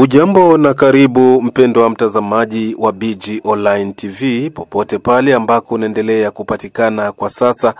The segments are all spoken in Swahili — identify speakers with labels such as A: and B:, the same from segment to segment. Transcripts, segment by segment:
A: Ujambo na karibu mpendwa mtazamaji wa BG Online TV popote pale ambako unaendelea kupatikana kwa sasa,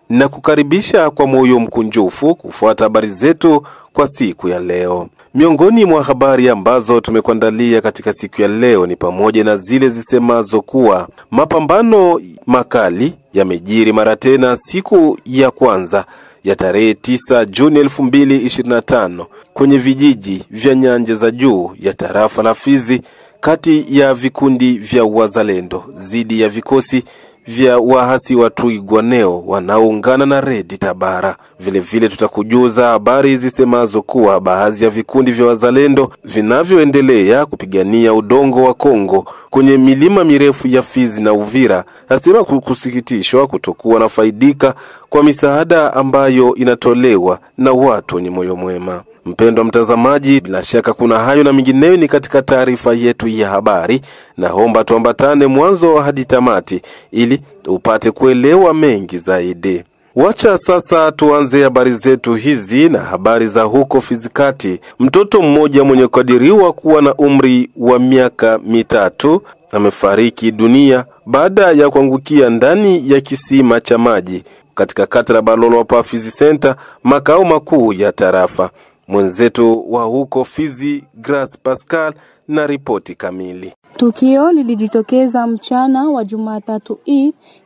A: na kukaribisha kwa moyo mkunjufu kufuata habari zetu kwa siku ya leo. Miongoni mwa habari ambazo tumekuandalia katika siku ya leo ni pamoja na zile zisemazo kuwa mapambano makali yamejiri mara tena siku ya kwanza ya tarehe 9 Juni 2025 kwenye vijiji vya nyanja za juu ya tarafa la Fizi kati ya vikundi vya wazalendo zidi ya vikosi vya wahasi wa Twirwaneho wanaoungana na Red Tabara. Vile tutakujuza habari zisemazo kuwa baadhi ya vikundi vya wazalendo vinavyoendelea kupigania udongo wa Kongo kwenye milima mirefu ya Fizi na Uvira hasema kusikitishwa kutokuwa na faidika kwa misaada ambayo inatolewa na watu wenye moyo mwema. Mpendwa mtazamaji, bila shaka kuna hayo na mengineyo ni katika taarifa yetu ya habari, na naomba tuambatane mwanzo hadi tamati ili upate kuelewa mengi zaidi. Wacha sasa tuanze habari zetu hizi na habari za huko Fizikati. Mtoto mmoja mwenye kukadiriwa kuwa na umri wa miaka 3 amefariki dunia baada ya kuangukia ndani ya kisima cha maji katika kata la Balolo hapa Fizi Center, makao makuu ya tarafa. Mwenzetu wa huko Fizi Grace Pascal na ripoti kamili.
B: Tukio lilijitokeza mchana wa Jumatatu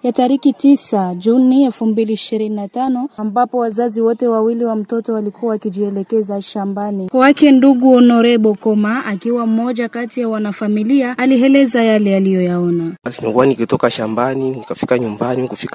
B: ya tariki 9 Juni 2025 ambapo wazazi wote wawili wa mtoto walikuwa wakijielekeza shambani. Kwake ndugu Honorable Koma akiwa mmoja kati ya wanafamilia alieleza yale aliyoyaona.
C: Basi nilikuwa nikitoka shambani nikafika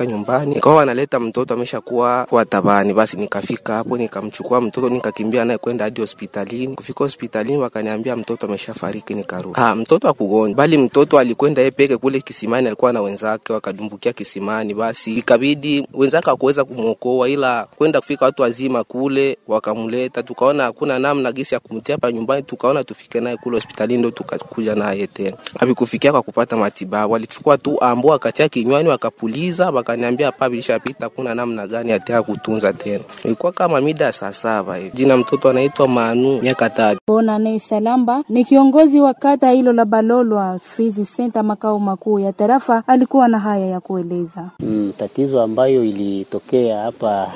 C: nyumbani nikawa analeta mtoto ameshakuwa kwa tabani. Basi nikafika hapo nikamchukua mtoto nikakimbia naye kwenda hadi hospitalini. Kufika hospitalini wakaniambia mtoto ameshafariki. Nikarudi mtoto hakugonjwa, bali mtoto alikwenda yeye peke kule kisimani, alikuwa na wenzake wakadumbukia kisimani. Basi ikabidi wenzake hakuweza kumuokoa, ila kwenda kufika watu wazima kule wakamleta. Tukaona hakuna namna gisi ya kumtia hapa nyumbani, tukaona tufike naye kule hospitalini ndio tukakuja naye tena. Hapo kufikia kwa kupata matibabu walichukua tu ambo akatia kinywani wakapuliza, wakaniambia hapa bilishapita, kuna namna gani atia kutunza tena. Ilikuwa kama mida saa 7 hivi. Jina mtoto anaitwa Manu, miaka 3.
B: Bona Nei Salamba ni kiongozi wa kata hilo la Balolo Fizi Center, makao makuu ya tarafa, alikuwa na haya ya kueleza.
D: Tatizo ambayo ilitokea hapa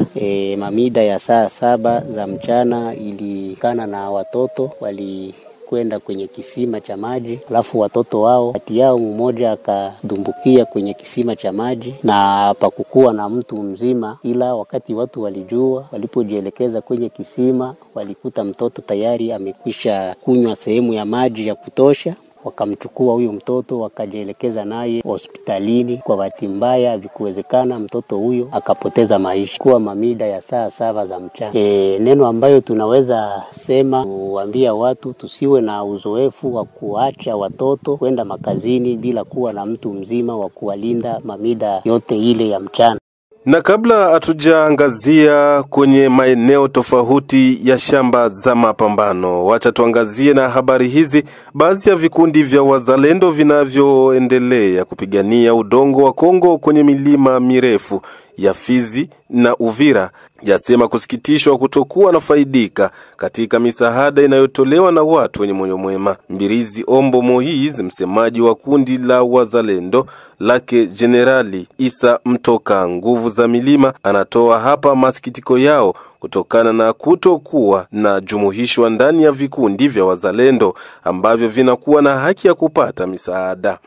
D: mamida ya saa 7 za mchana ilikana na watoto walikwenda kwenye kisima cha maji, alafu watoto wao kati yao mmoja akadumbukia kwenye kisima cha maji na pakukuwa na mtu mzima, ila wakati watu walijua, walipojielekeza kwenye kisima walikuta mtoto tayari amekwisha kunywa sehemu ya maji ya kutosha. Wakamchukua huyo mtoto wakajielekeza naye hospitalini. Kwa bahati mbaya havikuwezekana, mtoto huyo akapoteza maisha kwa mamida ya saa 7 za mchana. Neno ambayo tunaweza sema kuambia watu tusiwe na uzoefu wa kuacha watoto kwenda makazini bila kuwa na mtu mzima wa kuwalinda mamida yote ile ya mchana.
A: Na kabla hatujaangazia kwenye maeneo tofauti ya shamba za mapambano, wacha tuangazie na habari hizi. Baadhi ya vikundi vya wazalendo vinavyoendelea kupigania udongo wa Kongo kwenye milima mirefu ya Fizi na Uvira yasema kusikitishwa kutokuwa na faidika katika misaada inayotolewa na watu wenye moyo mwema. Mbirizi Ombo Moiz, msemaji wa kundi la wazalendo lake Generali Isa Mtoka Nguvu za Milima, anatoa hapa masikitiko yao kutokana na kutokuwa na jumuishwa ndani ya vikundi vya wazalendo ambavyo vinakuwa na haki ya kupata misaada.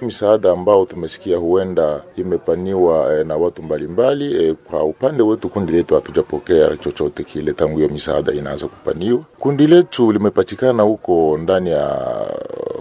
E: Misaada ambao tumesikia huenda imepaniwa na watu mbalimbali. Kwa upande wetu kundi letu hatujapokea chochote kile tangu hiyo misaada inaanza kupaniwa. Kundi letu limepatikana huko ndani ya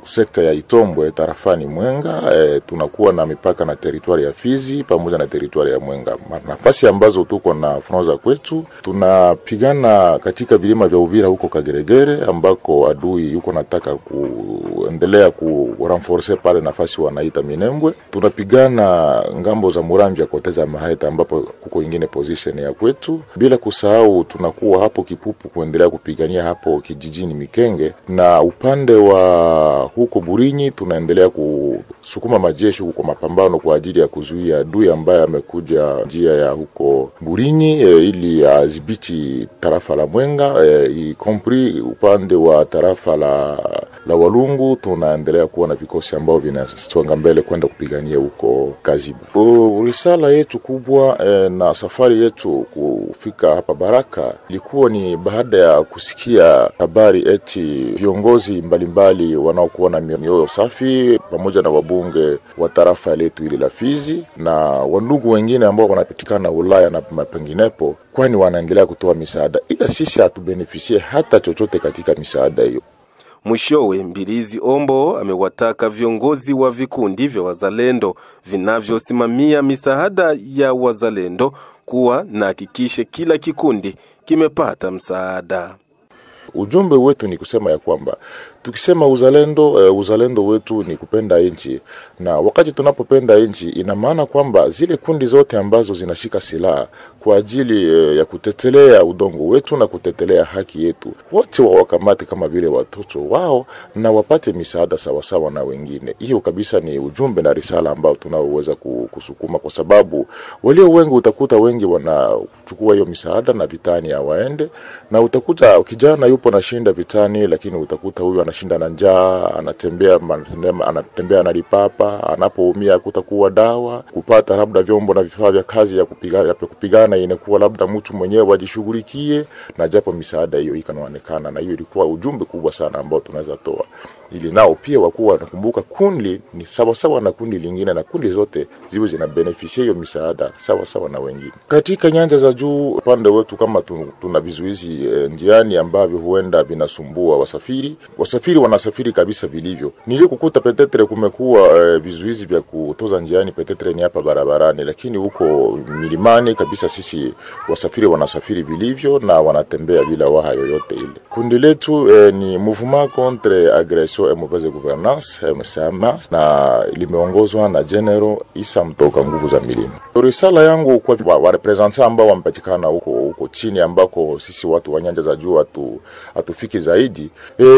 E: sekta ya Itombwe tarafani Mwenga. Tunakuwa na mipaka na teritwari ya Fizi pamoja na teritwari ya Mwenga. Nafasi ambazo tuko na fronza kwetu, tunapigana katika vilima vya Uvira huko Kageregere ambako adui yuko nataka kuendelea kurenforcer pale nafasi wanaita Minembwe. Tunapigana ngambo za Muramvya Koteza Maheta ambapo kuko ingine position ya kwetu. Bila kusahau tunakuwa hapo Kipupu kuendelea kupigania hapo kijijini Mikenge, na upande wa huko Burinyi tunaendelea kusukuma majeshi huko mapambano kwa ajili ya kuzuia adui ambaye amekuja njia ya huko Burinyi ili adhibiti tarafa la Mwenga ikompri upande wa tarafa la Walungu. Tunaendelea kuwa na vikosi ambao vinasonga mbele kwenda kupigania huko Kaziba. Risala yetu kubwa na safari yetu kufika hapa Baraka ilikuwa ni baada ya kusikia habari eti viongozi mbalimbali wanaokuwa na mioyo safi pamoja na wabunge wa tarafa letu ili la Fizi na wandugu wengine ambao wanapatikana Ulaya na mapenginepo, kwani wanaendelea kutoa misaada, ila sisi hatubenefisie hata chochote katika misaada hiyo.
A: Mwishowe, Mbilizi Ombo amewataka viongozi wa vikundi vya wazalendo vinavyosimamia misaada ya wazalendo kuwa na hakikishe kila kikundi kimepata msaada.
E: Ujumbe wetu ni kusema ya kwamba tukisema uzalendo wetu ni kupenda nchi, na wakati tunapopenda nchi ina maana kwamba zile kundi zote ambazo zinashika silaha kwa ajili ya kutetelea udongo wetu na kutetelea haki yetu, wote wawakamate kama vile watoto wao na wapate misaada sawa sawa na wengine. Hiyo kabisa ni ujumbe na risala ambao tunaoweza kusukuma, kwa sababu walio wengi utakuta wengi wanachukua hiyo misaada na vitani hawaende, na utakuta kijana yupo anashinda vitani lakini utakuta huyu anashinda na njaa, anatembea na lipapa, anapoumia kutakuwa dawa, kupata labda vyombo na vifaa vya kazi ya kupigana inakuwa labda mtu mwenyewe ajishughulikie, na japo misaada hiyo ikanaonekana. Na hiyo ilikuwa ujumbe kubwa sana ambao tunaweza toa, ili nao pia wakuwa wanakumbuka kundi ni sawa sawa na kundi lingine, na kundi zote ziwe zina benefisia hiyo misaada sawa sawa na wengine. Katika nyanja za juu upande wetu, kama tuna vizuizi njiani ambavyo huenda vinasumbua wasafiri wanasafiri kabisa vilivyo. Nilikukuta petetre kumekuwa vizuizi vya kutoza njiani, petetre ni hapa barabarani, lakini huko milimani kabisa sisi wasafiri wanasafiri vilivyo na wanatembea bila waha yoyote ile. Kundi letu ni Mouvement contre Agression et Mauvaise Gouvernance MCMA, na limeongozwa na General Isa Mtoka Nguvu za Milima. Risala yangu kwa warepresentants ambao wamepatikana huko chini ambako sisi watu wa nyanja za juu hatufiki zaidi,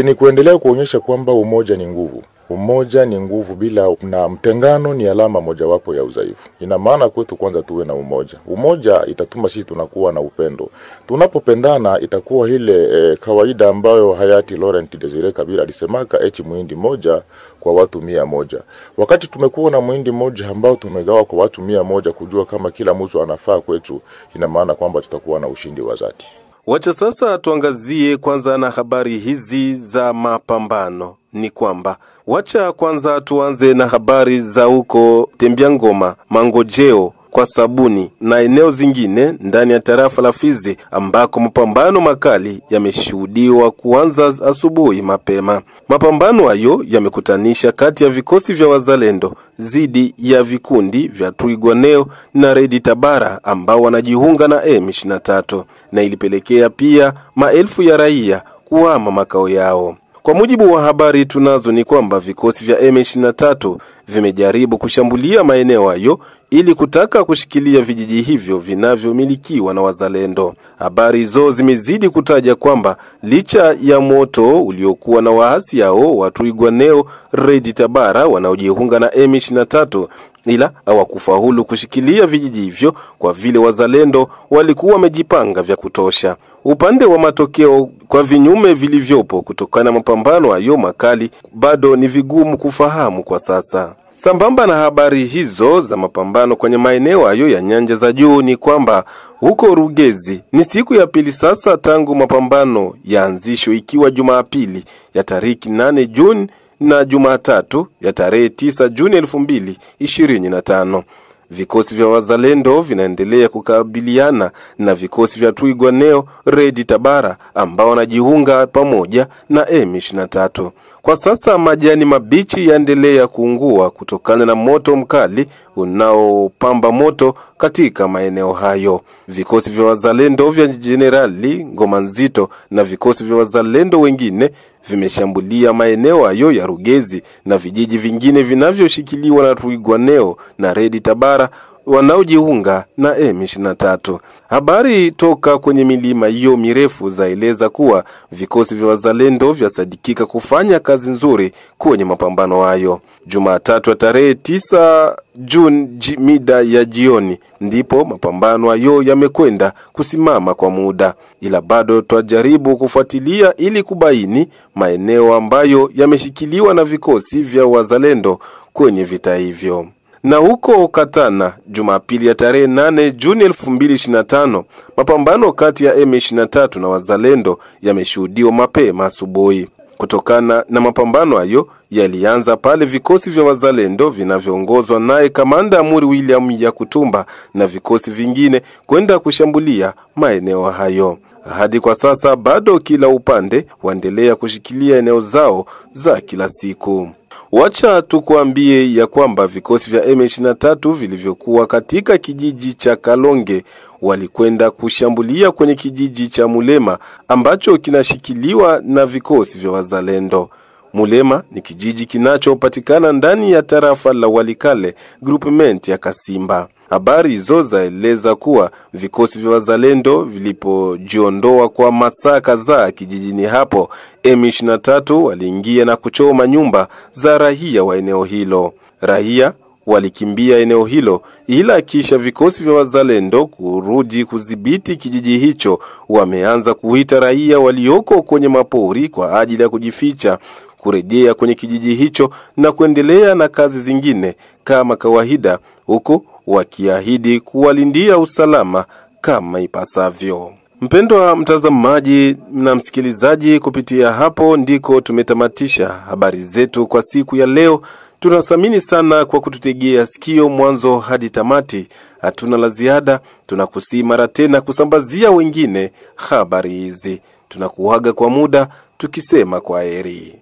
E: ni kuendelea kuonyesha kwamba umoja ni nguvu. Umoja ni nguvu, bila na mtengano ni alama mojawapo ya udhaifu. Ina maana kwetu kwanza tuwe na umoja. Umoja itatuma sisi tunakuwa na upendo. Tunapopendana itakuwa ile kawaida ambayo hayati Laurent Desire Kabila alisemaka eti muhindi moja kwa watu 100. Wakati tumekuwa na muhindi moja ambao tumegawa kwa watu 100 kujua kama kila mtu anafaa kwetu, ina maana kwamba tutakuwa na ushindi wa dhati.
A: Wacha sasa tuangazie kwanza na habari hizi za mapambano. Ni kwamba wacha kwanza tuanze na habari za huko Tembiangoma, Mangojeo, kwa Sabuni na eneo zingine ndani ya tarafa la Fizi, ambako mapambano makali yameshuhudiwa kuanza asubuhi mapema. Mapambano hayo yamekutanisha kati ya vikosi vya wazalendo zidi ya vikundi vya Twirwaneho na Red Tabara ambao wanajiunga na M23, na ilipelekea pia maelfu ya raia kuhama makao yao. Kwa mujibu wa habari tunazo ni kwamba vikosi vya M23 vimejaribu kushambulia maeneo hayo ili kutaka kushikilia vijiji hivyo vinavyomilikiwa na wazalendo. Habari hizo zimezidi kutaja kwamba licha ya moto uliokuwa na waasi hao wa Twirwaneho Red Tabara wanaojiunga na M23, ila hawakufaulu kushikilia vijiji hivyo kwa vile wazalendo walikuwa wamejipanga vya kutosha. Upande wa matokeo kwa vinyume vilivyopo kutokana na mapambano hayo makali bado ni vigumu kufahamu kwa sasa. Sambamba na habari hizo za mapambano kwenye maeneo hayo ya nyanja za juu ni kwamba huko Rugezi ni siku ya pili sasa tangu mapambano yaanzishwe, ikiwa Jumapili ya tariki 8 Juni na Jumatatu ya tarehe 9 Juni 2025. Vikosi vya wazalendo vinaendelea kukabiliana na vikosi vya Twirwaneho Red Tabara ambao wanajiunga pamoja na M23. Kwa sasa majani mabichi yaendelea kuungua kutokana na moto mkali unaopamba moto katika maeneo hayo. Vikosi vya wazalendo vya Generali Ngoma Nzito na vikosi vya wazalendo wengine vimeshambulia maeneo hayo ya Rugezi na vijiji vingine vinavyoshikiliwa na Twirwaneho na Red Tabara wanaojiunga na M23. Habari toka kwenye milima hiyo mirefu zaeleza kuwa vikosi vya wazalendo vyasadikika kufanya kazi nzuri kwenye mapambano hayo. Jumatatu tarehe 9 Juni mida ya jioni ndipo mapambano hayo yamekwenda kusimama kwa muda, ila bado twajaribu kufuatilia ili kubaini maeneo ambayo yameshikiliwa na vikosi vya wazalendo kwenye vita hivyo. Na huko Katana, Jumapili ya tarehe 8 Juni 2025, mapambano kati ya M23 na wazalendo yameshuhudiwa mapema asubuhi. Kutokana na mapambano hayo yalianza pale vikosi vya wazalendo vinavyoongozwa naye Kamanda Amuri William Yakutumba na vikosi vingine kwenda kushambulia maeneo hayo. Hadi kwa sasa bado kila upande waendelea kushikilia eneo zao za kila siku. Wacha tukuambie ya kwamba vikosi vya M23 vilivyokuwa katika kijiji cha Kalonge walikwenda kushambulia kwenye kijiji cha Mulema ambacho kinashikiliwa na vikosi vya wazalendo. Mulema ni kijiji kinachopatikana ndani ya tarafa la Walikale, groupement ya Kasimba. Habari hizo zaeleza kuwa vikosi vya wazalendo vilipojiondoa kwa masaa kadhaa kijijini hapo, M23 waliingia na kuchoma nyumba za raia wa eneo hilo. Raia walikimbia eneo hilo, ila kisha vikosi vya wazalendo kurudi kudhibiti kijiji hicho. Wameanza kuita raia walioko kwenye mapori kwa ajili ya kujificha kurejea kwenye kijiji hicho na kuendelea na kazi zingine kama kawaida, huko wakiahidi kuwalindia usalama kama ipasavyo. Mpendwa mtazamaji na msikilizaji, kupitia hapo ndiko tumetamatisha habari zetu kwa siku ya leo. Tunathamini sana kwa kututegea sikio mwanzo hadi tamati. Hatuna la ziada, tunakusii mara tena kusambazia wengine habari hizi. Tunakuaga kwa muda tukisema kwaheri.